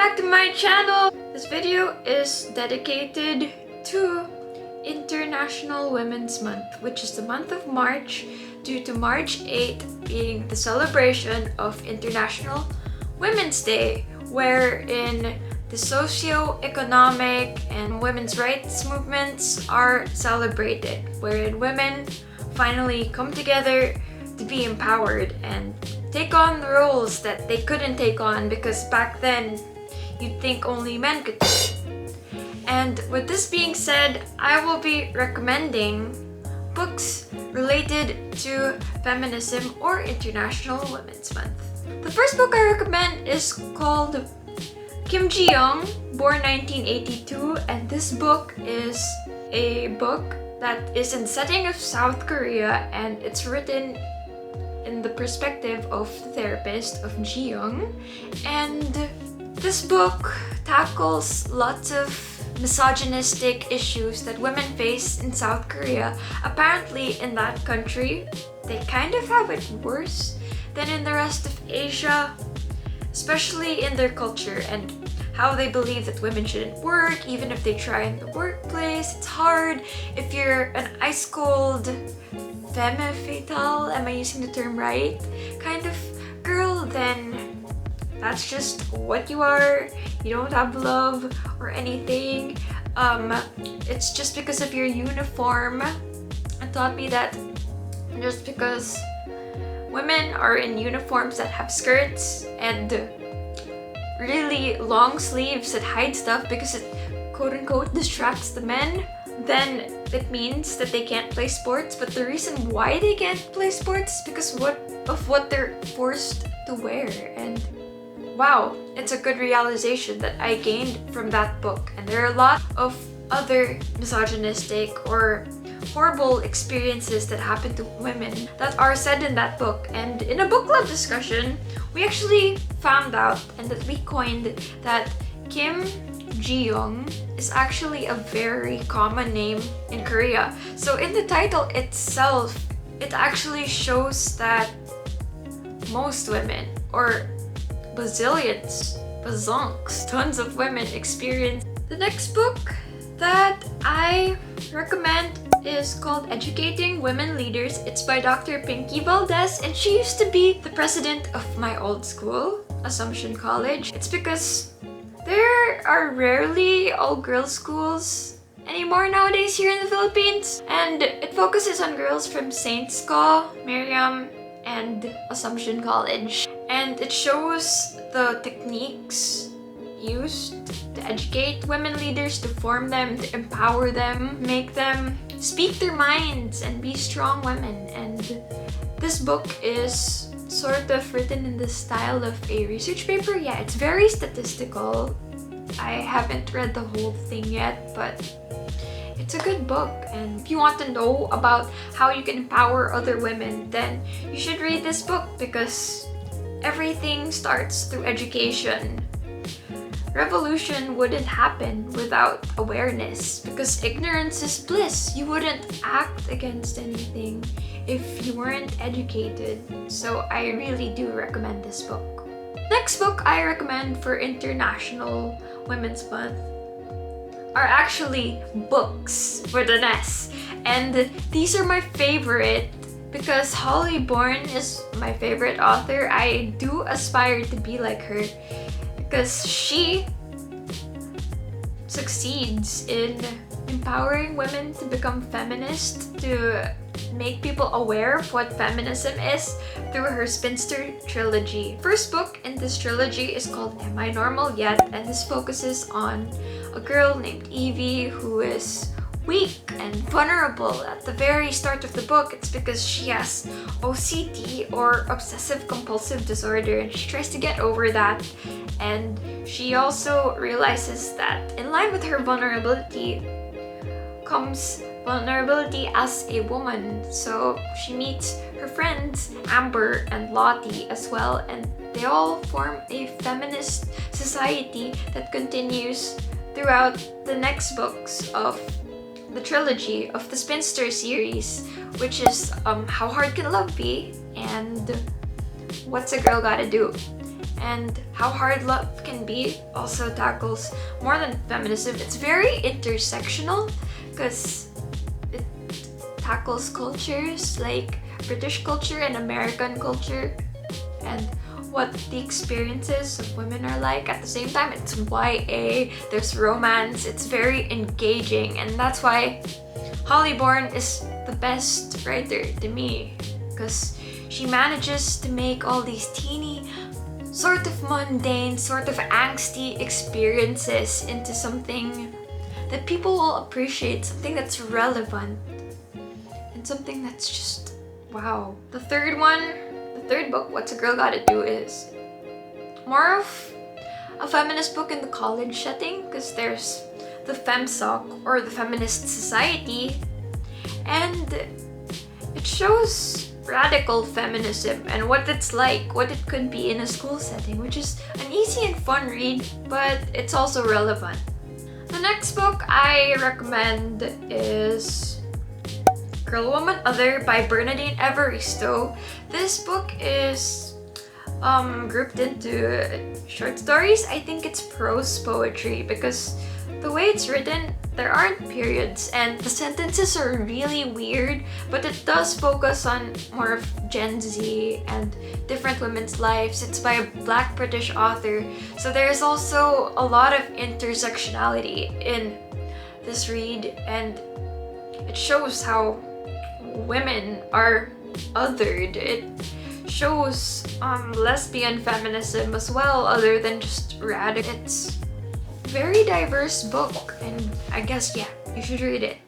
back to my channel! This video is dedicated to International Women's Month, which is the month of March, due to March 8th being the celebration of International Women's Day, wherein the socio-economic and women's rights movements are celebrated, wherein women finally come together to be empowered and take on the roles that they couldn't take on because back then you'd think only men could. And with this being said, I will be recommending books related to feminism or International Women's Month. The first book I recommend is called Jiyoung, born 1982, and this book is a book that is in the setting of South Korea, and it's written in the perspective of the therapist of Jiyoung. And this book tackles lots of misogynistic issues that women face in South Korea. Apparently in that country, they kind of have it worse than in the rest of Asia, especially in their culture and how they believe that women shouldn't work even if they try in the workplace. It's hard if you're an ice-cold femme fatale, am I using the term right, kind of girl, then that's just what you are. You don't have love or anything. It's just because of your uniform. It taught me that just because women are in uniforms that have skirts and really long sleeves that hide stuff because it quote-unquote distracts the men, then it means that they can't play sports. But the reason why they can't play sports is because of what they're forced to wear. And wow, it's a good realization that I gained from that book. And there are a lot of other misogynistic or horrible experiences that happen to women that are said in that book. And in a book club discussion, we actually found out and that we coined that Kim Jiyoung is actually a very common name in Korea. So in the title itself, it actually shows that most women, or bazillions, bazonks, tons of women experience. The next book that I recommend is called Educating Women Leaders. It's by Dr. Pinky Valdez, and she used to be the president of my old school, Assumption College. It's because there are rarely all-girls schools anymore nowadays here in the Philippines, and it focuses on girls from St. Sco, Miriam, and Assumption College. And it shows the techniques used to educate women leaders, to form them, to empower them, make them speak their minds and be strong women. And this book is sort of written in the style of a research paper. Yeah, it's very statistical. I haven't read the whole thing yet, but it's a good book. And if you want to know about how you can empower other women, then you should read this book because everything starts through education. Revolution wouldn't happen without awareness because ignorance is bliss. You wouldn't act against anything if you weren't educated. So I really do recommend this book. Next book I recommend for International Women's Month are actually books with an S. And these are my favorite because Holly Bourne is my favorite author. I do aspire to be like her because she succeeds in empowering women to become feminist, to make people aware of what feminism is through her Spinster Trilogy. First book in this trilogy is called Am I Normal Yet? And this focuses on a girl named Evie who is weak and vulnerable. At the very start of the book, it's because she has OCD or obsessive compulsive disorder, and she tries to get over that. And she also realizes that in line with her vulnerability comes vulnerability as a woman. So she meets her friends Amber and Lottie as well, and they all form a feminist society that continues throughout the next books of the trilogy of the Spinster series, which is How Hard Can Love Be and What's a Girl Gotta Do. and how hard love can be also tackles more than feminism. It's very intersectional because it tackles cultures like British culture and American culture and what the experiences of women are like. At the same time, it's YA, there's romance, it's very engaging, and that's why Holly Bourne is the best writer to me, because she manages to make all these teeny, sort of mundane, sort of angsty experiences into something that people will appreciate, something that's relevant, and something that's just wow. The third book, What's a Girl Gotta Do, is more of a feminist book in the college setting, because there's the FemSoc, or the Feminist Society, and it shows radical feminism and what it's like, what it could be in a school setting, which is an easy and fun read, but it's also relevant. The next book I recommend is Girl, Woman, Other by Bernadine Evaristo. This book is grouped into short stories. I think it's prose poetry because the way it's written, there aren't periods and the sentences are really weird, but it does focus on more of Gen Z and different women's lives. It's by a Black British author, so there's also a lot of intersectionality in this read, and it shows how women are othered. It shows lesbian feminism as well, other than just radical. It's a very diverse book, and I guess, yeah, you should read it.